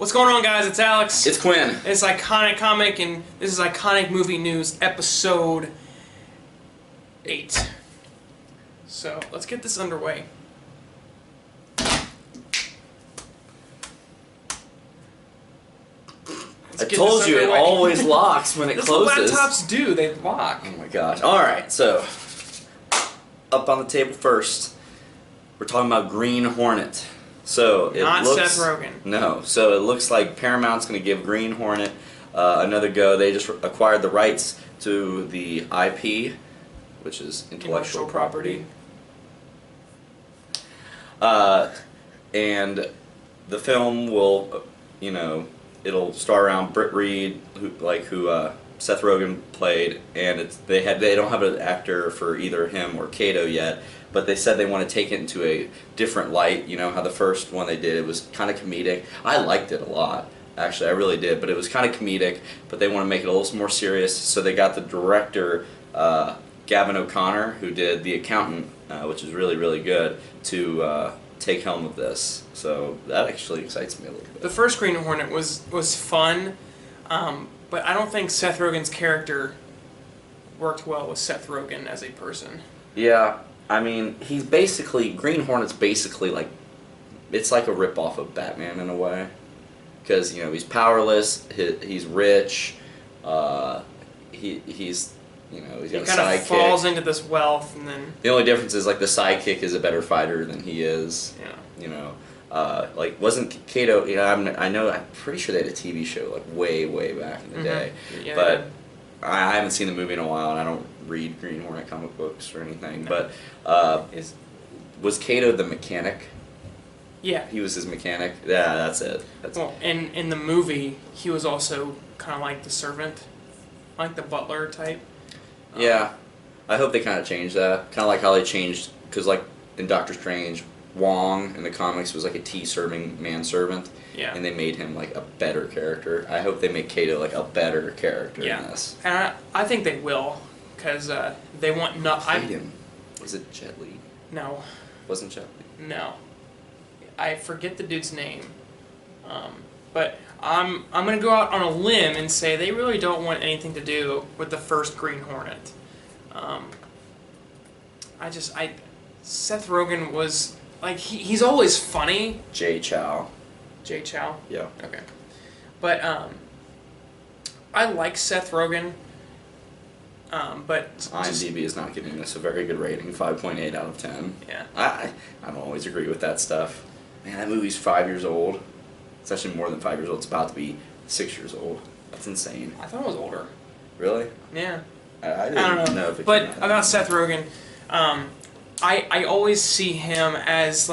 What's going on, guys? It's Alex. It's Quinn. It's Iconic Comic, and this is Iconic Movie News, episode 8. So, let's get this underway. I told you, it always locks when it closes. That's what laptops do, they lock. Oh my gosh. Alright, so, up on the table first, we're talking about Green Hornet. So it Not looks, Seth Rogen. No, so it looks like Paramount's going to give Green Hornet another go. They just acquired the rights to the IP, which is intellectual property. And the film will, it'll star around Britt Reed, who Seth Rogen played, and they don't have an actor for either him or Kato yet. But they said they want to take it into a different light. You know how the first one they did, it was kind of comedic. I liked it a lot, actually, I really did. But it was kind of comedic, but they want to make it a little more serious. So they got the director, Gavin O'Connor, who did The Accountant, which is really, really good, to take helm of this. So that actually excites me a little bit. The first Green Hornet was fun, but I don't think Seth Rogen's character worked well with Seth Rogen as a person. Yeah. I mean, Green Hornet's basically like, it's like a rip-off of Batman in a way. Because, he's powerless, he's rich, he's got a sidekick. He kind of falls into this wealth, and then... The only difference is, the sidekick is a better fighter than he is. Yeah. Wasn't Kato, I'm pretty sure they had a TV show, way, way back in the day. Yeah, but I haven't seen the movie in a while, and I don't read Green Hornet comic books or anything. No. But was Kato the mechanic? Yeah. He was his mechanic? Yeah, that's it. Well, in the movie, he was also kind of like the servant, like the butler type. Yeah. I hope they kind of changed that. Kind of like how they changed, because in Doctor Strange, Wong in the comics was like a tea-serving manservant. Yeah. And they made him a better character. I hope they make Kato a better character in this. And I think they will, because they want not. I hate him. Was it Jet Li? No. Wasn't Jet Li? No. I forget the dude's name. But I'm gonna go out on a limb and say they really don't want anything to do with the first Green Hornet. Seth Rogen was he's always funny. Jay Chow. Jay Chow? Yeah. Okay. But I like Seth Rogen. But IMDb is not giving this a very good rating, 5.8 out of 10. Yeah. I don't always agree with that stuff. Man, that movie's 5 years old. It's actually more than 5 years old. It's about to be 6 years old. That's insane. I thought it was older. Really? Yeah. I don't know. if it But came out. about Seth Rogen, I always see him as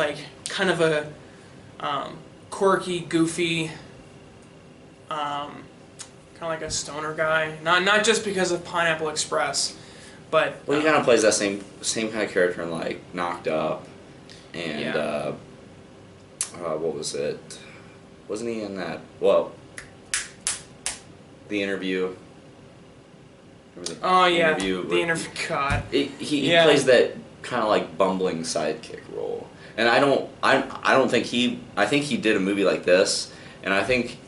kind of a quirky, goofy, kind of like a stoner guy. Not just because of Pineapple Express, but well, he kind of plays that same kind of character in Knocked Up, and what was it? Wasn't he in that? Well, The Interview. Oh yeah, The Interview. God. He plays that kind of bumbling sidekick role, and I don't think I think he did a movie like this, and I think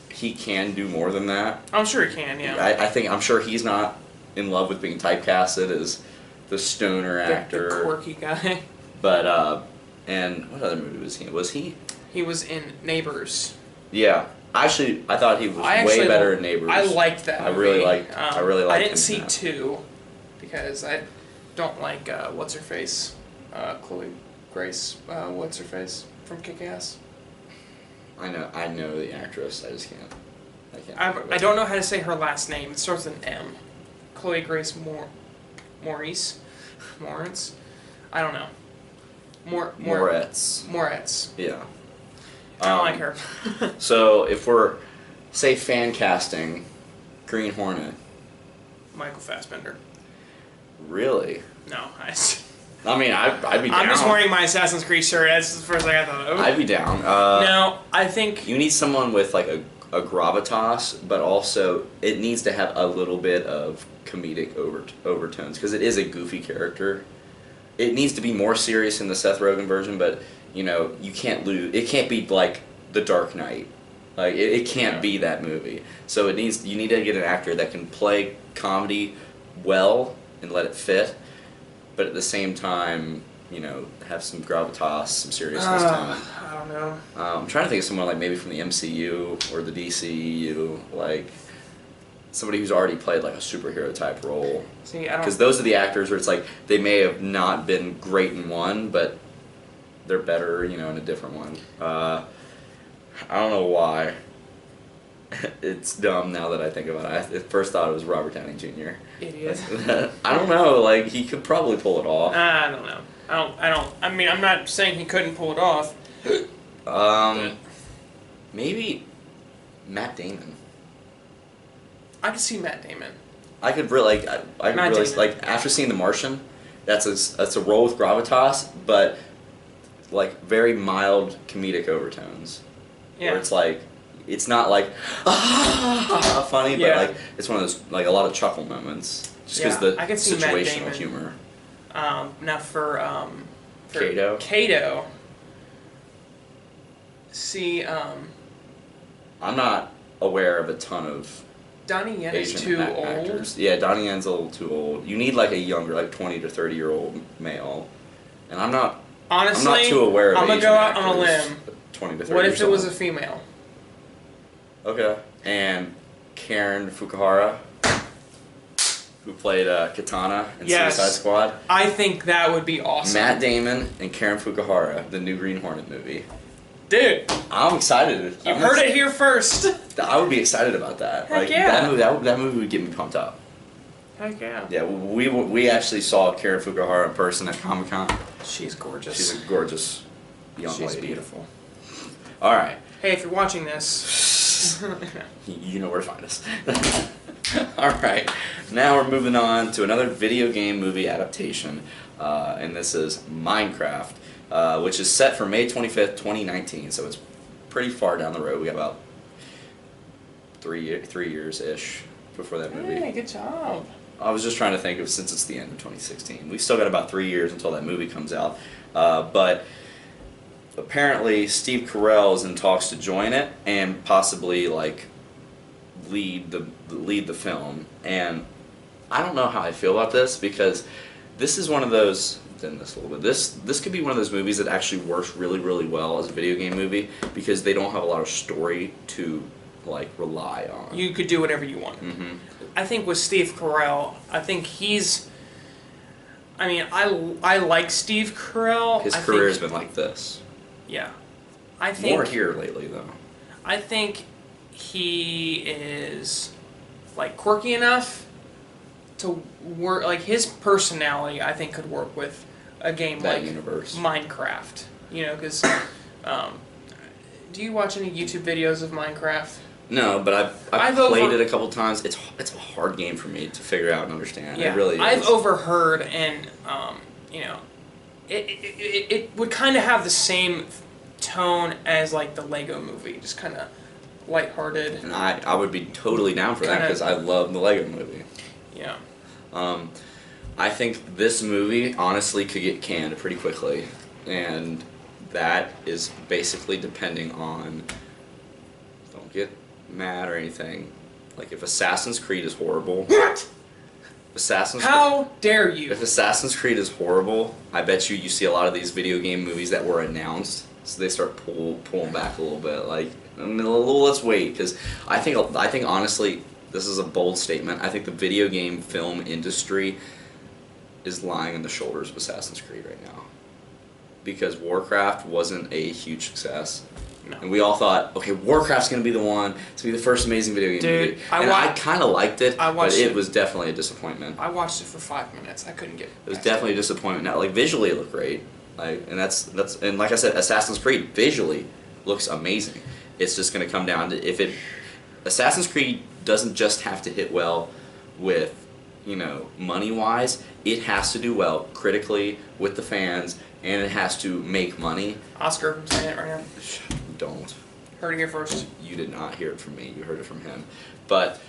he can do more than that. I'm sure he can, yeah. I'm sure he's not in love with being typecasted as the stoner actor, the quirky guy. But and what other movie was he in? Was he? He was in Neighbors. Yeah. Actually, I thought he was way better in Neighbors. I liked that movie. I really liked I didn't see 2 because I don't like what's her face, Chloe Grace. What's her face from Kick-Ass? I know the actress. I just can't. I don't know how to say her last name. It starts with an M. Chloe Grace Moritz. I don't know. Moretz. Yeah. I don't like her. So if we're, say, fan casting Green Hornet. Michael Fassbender. Really? No, I'd be down. I'm just wearing my Assassin's Creed shirt. That's the first thing I thought of. I'd be down. No, I think you need someone with a gravitas, but also it needs to have a little bit of comedic overtones because it is a goofy character. It needs to be more serious in the Seth Rogen version, but you can't lose. It can't be like The Dark Knight. Like it can't be that movie. So you need to get an actor that can play comedy well and let it fit, but at the same time, have some gravitas, some seriousness to it. I don't know. I'm trying to think of someone like maybe from the MCU or the DCU, like somebody who's already played like a superhero type role. See, I don't. Because those are the actors where it's like they may have not been great in one, but they're better, in a different one. I don't know why. It's dumb now that I think about it. I at first thought it was Robert Downey Jr. Idiot. I don't know. Like he could probably pull it off. I don't know. I mean, I'm not saying he couldn't pull it off. Maybe Matt Damon. I could see Matt Damon. I could really like after seeing The Martian, that's a role with gravitas, but like very mild comedic overtones. Yeah. Where it's like it's not like funny, but like it's one of those like a lot of chuckle moments just because the I could see situational Matt Damon. humor. Now for Kato. Kato. See, I'm not aware of a ton of Donnie Yen is Asian too actors. old. Yeah, Donnie Yen's a little too old. You need like a younger, like 20 to 30-year-old male, and I'm not. Honestly, I'm not too aware of I'm gonna Asian go out actors on a limb. 20 to 30. What if it was a old. female? Okay, and Karen Fukuhara, who played Katana in Suicide Squad. I think that would be awesome. Matt Damon and Karen Fukuhara, the new Green Hornet movie. Dude, I'm excited. you heard it here first. I would be excited about that. Heck like yeah. that movie would get me pumped up. Heck yeah. Yeah, we actually saw Karen Fukuhara in person at Comic-Con. She's gorgeous. She's a gorgeous young lady. She's beautiful. All right. Hey, if you're watching this, You know where to find us. All right. Now we're moving on to another video game movie adaptation, and this is Minecraft, which is set for May 25th, 2019. So it's pretty far down the road. We got about 3 years-ish before that movie. hey, good job. I was just trying to think of since it's the end of 2016. We've still got about 3 years until that movie comes out. But apparently Steve Carell is in talks to join it and possibly like lead the film. And I don't know how I feel about this because this is one of those. This could be one of those movies that actually works really, really well as a video game movie because they don't have a lot of story to like rely on. You could do whatever you want. Mm-hmm. I think with Steve Carell, I think he's. I mean, I like Steve Carell. His career has been like this. Yeah, I think More here lately though. I think he is like quirky enough to work. Like his personality, I think, could work with a game That like universe. Minecraft. Because do you watch any YouTube videos of Minecraft? No, but I've played it a couple times. It's a hard game for me to figure out and understand. Yeah, It really is. I've overheard, and it would kind of have the same tone as like the Lego Movie, just kind of lighthearted. And I would be totally down for that because I love the Lego Movie. Yeah. I think this movie honestly could get canned pretty quickly, and that is basically depending on. Don't get mad or anything. Like if Assassin's Creed is horrible. What? How dare you? If Assassin's Creed is horrible, I bet you see a lot of these video game movies that were announced, so they start pulling back a little bit. Like, let's wait, because I think honestly, this is a bold statement. I think the video game film industry is lying on the shoulders of Assassin's Creed right now, because Warcraft wasn't a huge success. No. And we all thought, okay, Warcraft's going to be the one to be the first amazing video game Dude, movie. I kind of liked it, but it was definitely a disappointment. I watched it for 5 minutes. I couldn't get it. It was definitely a disappointment. Now, like visually, it looked great. And like I said, Assassin's Creed visually looks amazing. It's just going to come down to Assassin's Creed doesn't just have to hit well with, money wise. It has to do well critically with the fans, and it has to make money. Oscar, I'm saying it right now. Don't. Heard it here first. You did not hear it from me. You heard it from him. But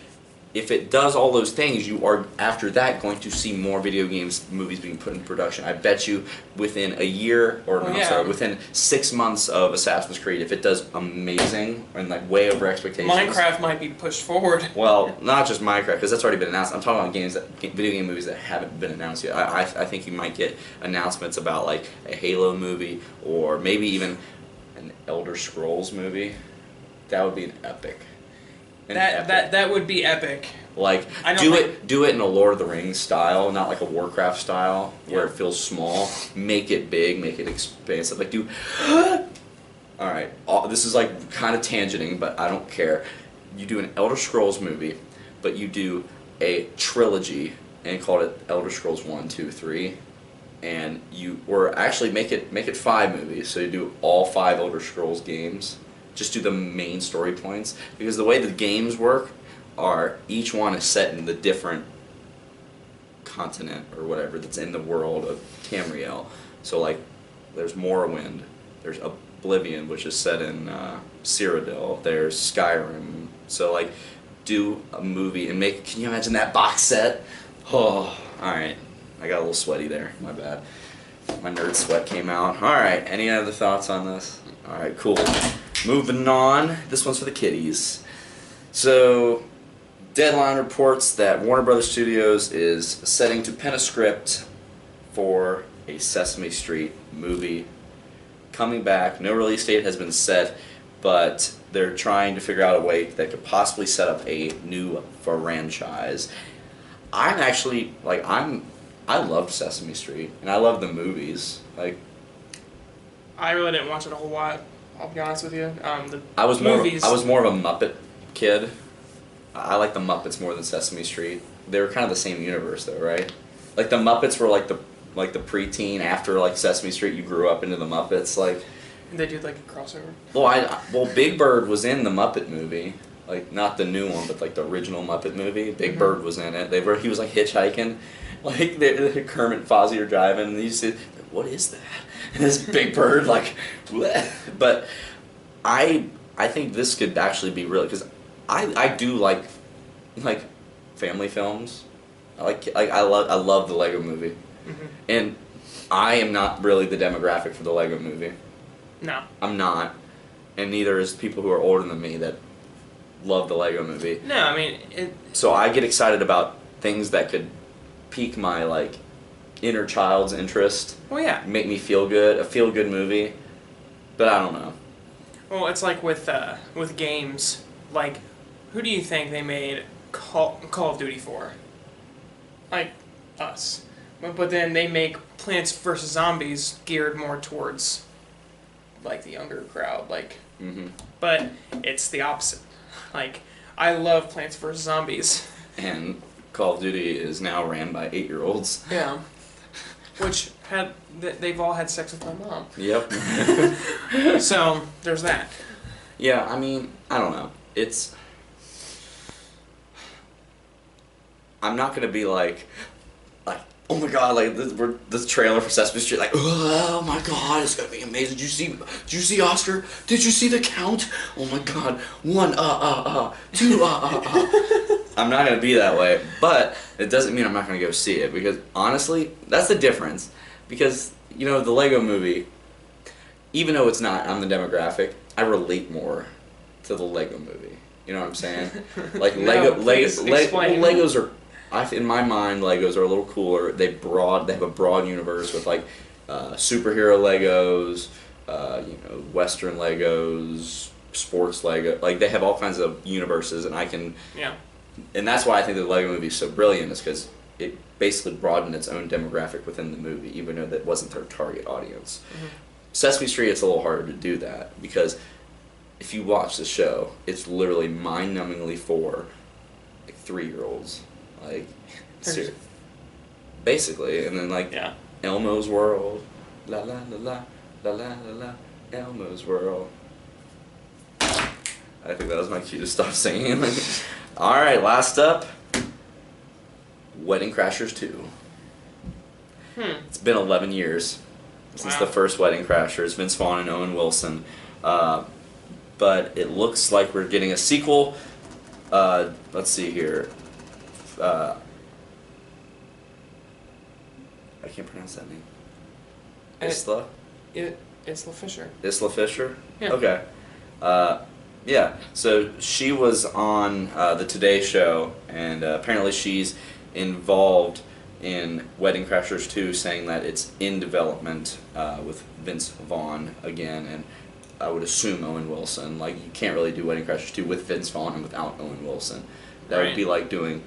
if it does all those things, you are after that going to see more video games movies being put in production. I bet you within a year within 6 months of Assassin's Creed, if it does amazing and like way over expectations. Minecraft might be pushed forward. Well, not just Minecraft, because that's already been announced. I'm talking about video game movies that haven't been announced yet. I think you might get announcements about like a Halo movie or maybe even an Elder Scrolls movie. That would be an epic. That would be epic. Like do it in a Lord of the Rings style, not like a Warcraft style where it feels small. Make it big, make it expansive. Like do. All right, this is like kind of tangenting, but I don't care. You do an Elder Scrolls movie, but you do a trilogy and call it Elder Scrolls 1, 2, 3, and or actually make it 5 movies. So you do all 5 Elder Scrolls games. Just do the main story points, because the way the games work are each one is set in the different continent or whatever that's in the world of Tamriel. So like there's Morrowind, there's Oblivion, which is set in Cyrodiil, there's Skyrim. So like do a movie and can you imagine that box set? Oh, alright. I got a little sweaty there, my bad. My nerd sweat came out. Alright, any other thoughts on this? Alright, cool. Moving on, this one's for the kiddies. So, Deadline reports that Warner Brothers Studios is setting to pen a script for a Sesame Street movie coming back. No release date has been set, but they're trying to figure out a way that could possibly set up a new franchise. I'm actually, like, I loved Sesame Street, and I love the movies. Like, I really didn't watch it a whole lot. I'll be honest with you. I was more of a Muppet kid. I like the Muppets more than Sesame Street. They were kind of the same universe, though, right? Like the Muppets were like the preteen after like Sesame Street. You grew up into the Muppets, like. And they did like a crossover. Well, Big Bird was in the Muppet movie, like not the new one, but like the original Muppet movie. Big Bird was in it. He was like hitchhiking, like Kermit and Fozzie are driving, and you said, "What is that?" And this Big Bird, like, bleh. But I think this could actually be real, because I do like family films. I love the Lego Movie, and I am not really the demographic for the Lego Movie. No, I'm not, and neither is people who are older than me that love the Lego Movie. No, I mean So I get excited about things that could pique my like inner child's interest. Well, yeah. Make me feel good, a feel good movie, but I don't know. Well, it's like with games. Like, who do you think they made Call of Duty for? Like us, but then they make Plants vs Zombies geared more towards like the younger crowd. Like, but it's the opposite. Like, I love Plants vs Zombies. And Call of Duty is now ran by 8-year-olds. Yeah. Which they've all had sex with my mom. Yep. So there's that. Yeah, I mean, I don't know. I'm not gonna be like, oh my god, like this trailer for Sesame Street, like, oh my god, it's gonna be amazing. Did you see Oscar? Did you see the Count? Oh my god, 1 2 I'm not gonna be that way, but it doesn't mean I'm not gonna go see it, because honestly, that's the difference. Because the Lego Movie, even though it's not on the demographic, I relate more to the Lego Movie. You know what I'm saying? Like Legos are. In my mind, Legos are a little cooler. They have a broad universe with like superhero Legos, Western Legos, sports Lego. Like they have all kinds of universes, and and that's why I think the Lego Movie is so brilliant, is because it basically broadened its own demographic within the movie, even though that wasn't their target audience. Sesame Street, it's a little harder to do that, because if you watch the show, it's literally mind-numbingly for like 3-year-olds. Like, basically, and then like Elmo's World, la la la la la la la la, Elmo's World. I think that was my cue to stop singing. All right, last up, Wedding Crashers 2. It's been 11 years since the first Wedding Crashers. Vince Vaughn and Owen Wilson, but it looks like we're getting a sequel. Let's see here. I can't pronounce that name. And Isla? Isla Fisher. Isla Fisher? Yeah. Okay. Yeah, so she was on the Today Show, and apparently she's involved in Wedding Crashers 2, saying that it's in development with Vince Vaughn again, and I would assume Owen Wilson. Like, you can't really do Wedding Crashers 2 with Vince Vaughn and without Owen Wilson. That Right. would be like doing,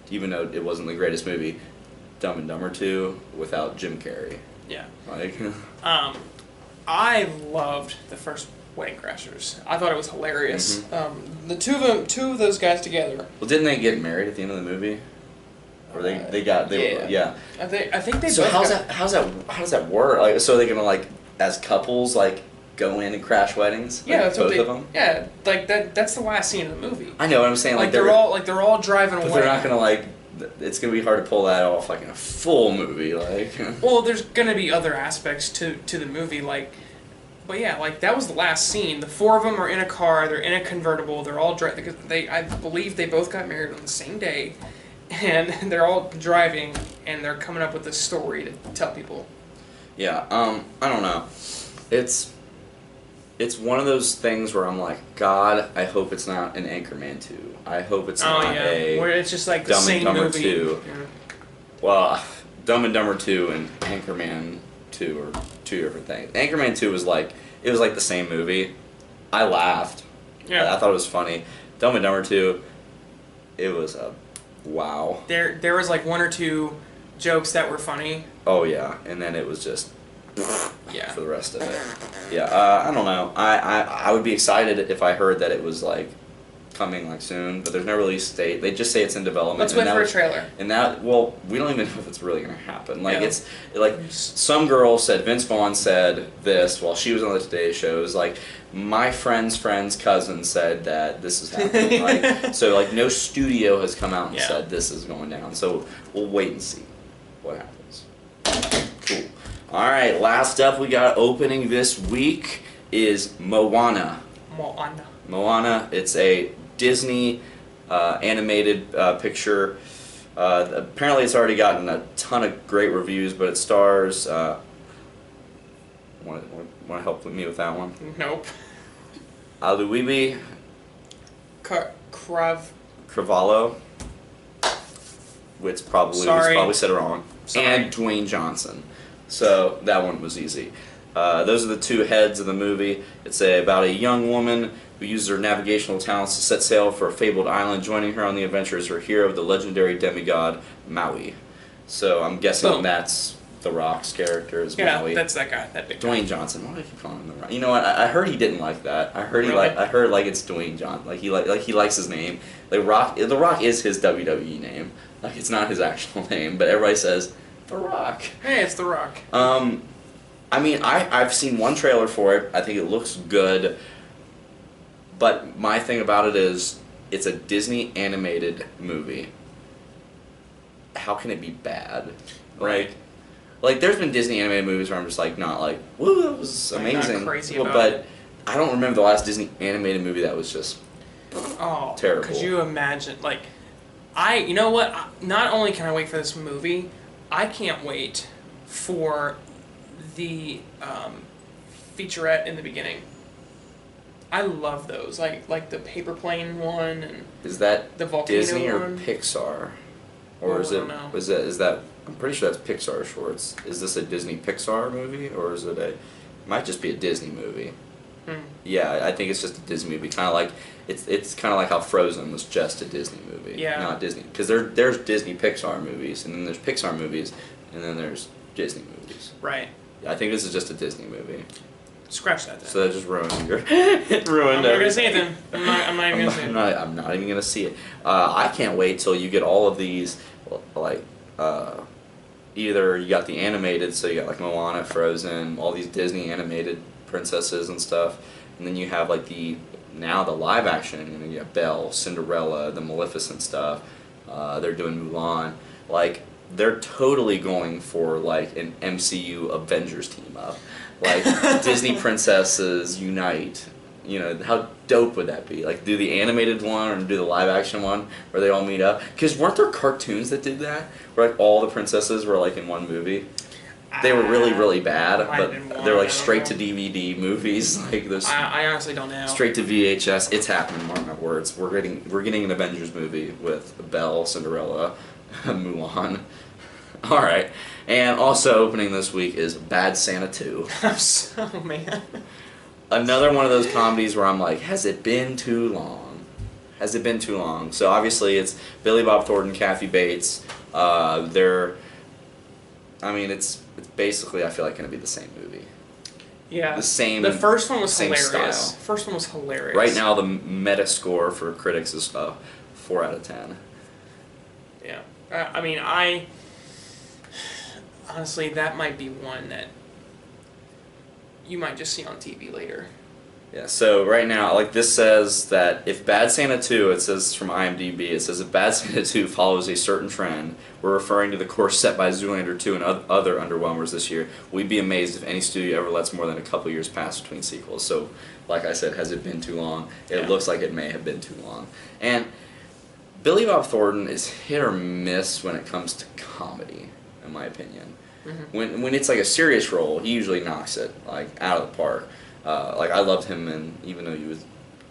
even though it wasn't the greatest movie, Dumb and Dumber 2 without Jim Carrey. Yeah. Like, I loved the first Wedding Crashers. I thought it was hilarious. The two of those guys together. well, didn't they get married at the end of the movie? Or they yeah. I think they. So both how does that work? Like, so are they gonna, like, as couples, like, go in and crash weddings? Yeah, Like, that's what both they. of them. Yeah, like that. That's the last scene of the movie. I know what I'm saying. Like they're all driving but away. they're not gonna, like. It's gonna be hard to pull that off, like, in a full movie, like. Well, there's gonna be other aspects to the movie, like. But yeah, like that was the last scene. The four of them are in a car. They're in a convertible. They're all driving. I believe they both got married on the same day, and they're all driving, and they're coming up with this story to tell people. Yeah. I don't know. It's one of those things where I'm like, God, I hope it's not an Anchorman 2. I hope it's not a where it's just like the Dumb and same Dumber movie. 2. Yeah. Well, Dumb and Dumber 2 and Anchorman 2 are two different things. Anchorman 2 was like, it was like the same movie. I laughed. Yeah. I thought it was funny. Dumb and Dumber 2, it was a wow. There was like one or two jokes that were funny. Oh yeah, and then it was just Yeah. for the rest of it. Yeah, I don't know. I would be excited if I heard that it was like coming like soon, but there's no release date. They just say it's in development. Let's wait for a trailer. And that, well, we don't even know if it's really gonna happen. Like, Yeah. it's like some girl said, Vince Vaughn said this while she was on the Today Show. It was like, my friend's cousin said that this is happening. Like, so like no studio has come out and Yeah. said this is going down. So we'll wait and see what happens. Cool. All right, last up we got opening this week is Moana. Moana. It's a Disney animated picture. Apparently, it's already gotten a ton of great reviews, but it stars. Want to help me with that one? Nope. Aluibi Cravalho, which probably said it wrong, Sorry. and Dwayne Johnson. So that one was easy. Those are the two heads of the movie. It's about a young woman who uses her navigational talents to set sail for a fabled island. Joining her on the adventure is her hero, the legendary demigod Maui. So I'm guessing Boom. That's The Rock's character is Yeah, Maui. that's that guy. That big guy. Dwayne Johnson. Why do I keep calling him The Rock? You know what? I heard he didn't like that. I heard Really? I heard like it's Dwayne Johnson. Like he likes his name. Like Rock. The Rock is his WWE name. Like, it's not his actual name, but everybody says The Rock. Hey, it's The Rock. I mean, I've seen one trailer for it. I think it looks good. But my thing about it is, it's a Disney animated movie. How can it be bad? Right. Like there's been Disney animated movies where I'm just like, not like, woo, that was Like, not amazing. crazy Well, about but it. I don't remember the last Disney animated movie that was just Oh, terrible. Could you imagine? Like, you know what? Not only can I wait for this movie, I can't wait for the featurette in the beginning. I love those, like the paper plane one and Is that the volcano Disney or one. Pixar? Or Oh, is I it don't know. is that I'm pretty sure that's Pixar shorts. Is this a Disney Pixar movie or is it it might just be a Disney movie? Yeah, I think it's just a Disney movie. Kind of like it's kind of like how Frozen was just a Disney movie, Yeah. not Disney. Because there's Disney Pixar movies, and then there's Pixar movies, and then there's Disney movies. Right. Yeah, I think this is just a Disney movie. Scratch that then. So that just ruined it ruined I'm not gonna everything. see it then. I'm not even gonna see it. I'm not even gonna see it. I can't wait till you get all of these, like, either you got the animated, so you got like Moana, Frozen, all these Disney animated princesses and stuff, and then you have like the live action. You know, you have Belle, Cinderella, the Maleficent stuff. They're doing Mulan. Like, they're totally going for like an MCU Avengers team up. Like Disney princesses unite You know, how dope would that be? Like, do the animated one or do the live action one where they all meet up? Because weren't there cartoons that did that? Where like all the princesses were like in one movie? They were really, really bad, but they're like straight to DVD movies. Like those. I honestly don't know. Straight to VHS. It's happening. Mark my words. We're getting an Avengers movie with Belle, Cinderella, Mulan. All right, and also opening this week is Bad Santa 2. Oh man. Another one of those comedies where I'm like, has it been too long? Has it been too long? So obviously it's Billy Bob Thornton, Kathy Bates. It's basically, I feel like, going to be the same movie. Yeah. The same. The first one was same hilarious. style. First one was hilarious. Right now, the meta score for critics is 4 out of 10. Yeah. Honestly, that might be one that you might just see on TV later. Yeah, so right now, like this says that if Bad Santa 2, it says from IMDb, it says if Bad Santa 2 follows a certain trend, we're referring to the course set by Zoolander 2 and other underwhelmers this year, we'd be amazed if any studio ever lets more than a couple years pass between sequels. So, like I said, has it been too long? It looks like it may have been too long. And Billy Bob Thornton is hit or miss when it comes to comedy, in my opinion. Mm-hmm. When it's like a serious role, he usually knocks it like out of the park. Like I loved him, and even though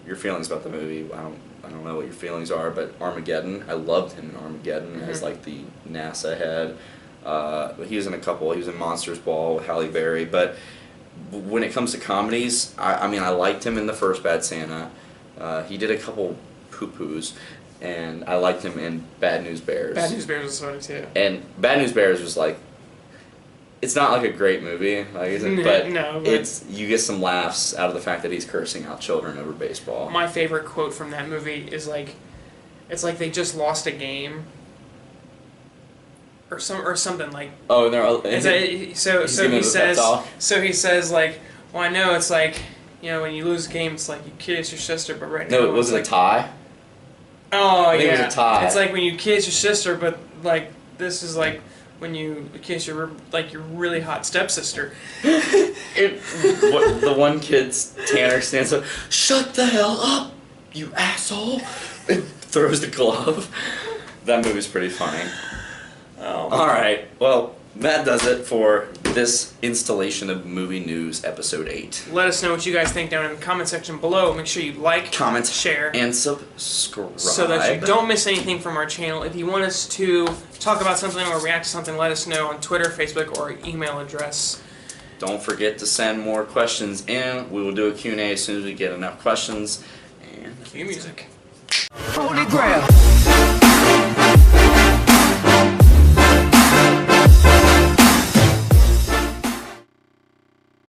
your feelings about the movie, I don't know what your feelings are, but Armageddon, I loved him in Armageddon as like the NASA head. But he was in a couple. He was in Monsters Ball with Halle Berry. But when it comes to comedies, I liked him in the first Bad Santa. He did a couple poo-poos, and I liked him in Bad News Bears. Bad News Bears was funny too. And Bad News Bears was like, it's not like a great movie, but it's you get some laughs out of the fact that he's cursing out children over baseball. My favorite quote from that movie is like, it's like they just lost a game, or something like. Oh, and so he says like, well, I know it's like, you know, when you lose a game, it's like you kiss your sister, but right now no, it was like, a tie. Oh I think it was a tie. It's like when you kiss your sister, but like this is like when you kiss your really hot stepsister. The one kid's Tanner stands up, shut the hell up, you asshole, and throws the glove. That movie's pretty funny. Oh. All right, well, that does it for this installation of Movie News Episode 8. Let us know what you guys think down in the comment section below. Make sure you like, comment, share, and subscribe so that you don't miss anything from our channel. If you want us to talk about something or react to something, let us know on Twitter, Facebook, or email address. Don't forget to send more questions in. We will do a Q&A as soon as we get enough questions. And cue music. Holy Grail.